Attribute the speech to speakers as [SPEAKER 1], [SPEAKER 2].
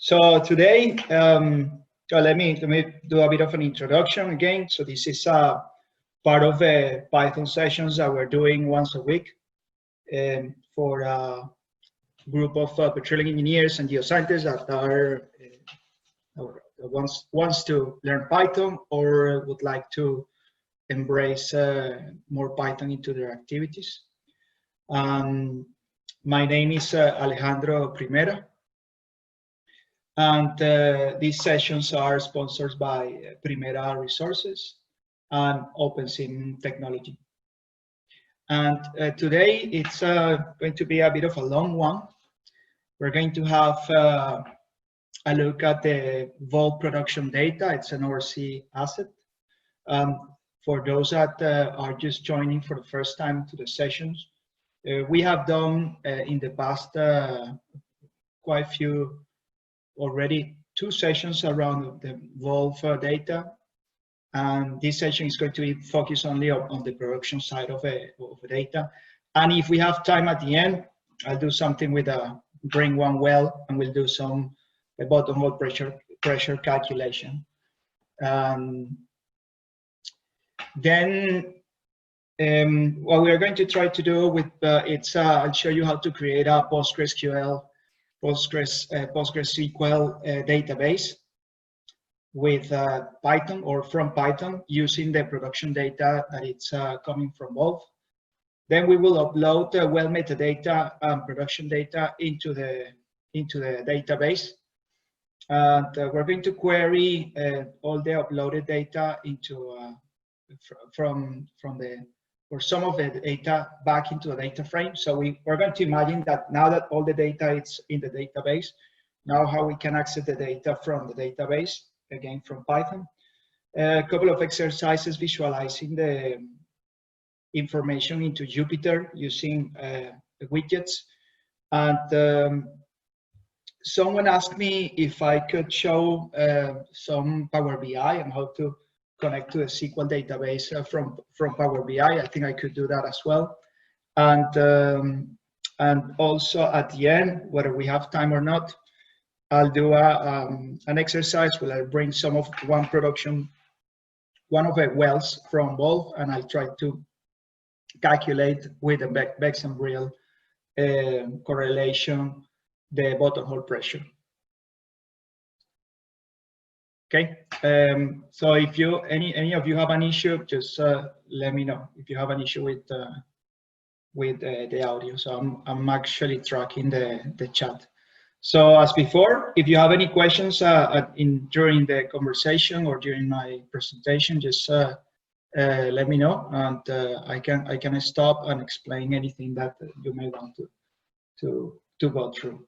[SPEAKER 1] So today, so let me do a bit of an introduction again. So this is part of the Python sessions that we're doing once a week for a group of petroleum engineers and geoscientists that are wants to learn Python or would like to embrace more Python into their activities. My name is Alejandro Primera. And these sessions are sponsored by Primera Resources and OpenSim Technology. And today it's going to be a bit of a long one. We're going to have a look at the Volve production data. It's an overseas asset. For those that are just joining for the first time to the sessions, we have done in the past quite a few already 2 sessions around the Volve data, and this session is going to be focused only on the production side of the data. And if we have time at the end, I'll do something with a bring one well, and we'll do some bottom hole pressure calculation. Then what we are going to try to do with I'll show you how to create a PostgreSQL database with Python or from Python using the production data that it's coming from Volve. Then we will upload well metadata and production data into the database. And we're going to query all the uploaded data into or some of the data back into a data frame. So we're going to imagine that now that all the data is in the database, now how we can access the data from the database, again from Python. A couple of exercises visualizing the information into Jupyter using the widgets. And someone asked me if I could show some Power BI and how to connect to a SQL database from Power BI. I think I could do that as well. And also at the end, whether we have time or not, I'll do an exercise where I bring one of the wells from Volve, and I'll try to calculate with the Bex and Brill correlation the bottom hole pressure. Okay, so if any of you have an issue, just let me know if you have an issue with the audio. So I'm actually tracking the chat. So as before, if you have any questions during the conversation or during my presentation, just let me know, and I can stop and explain anything that you may want to go through.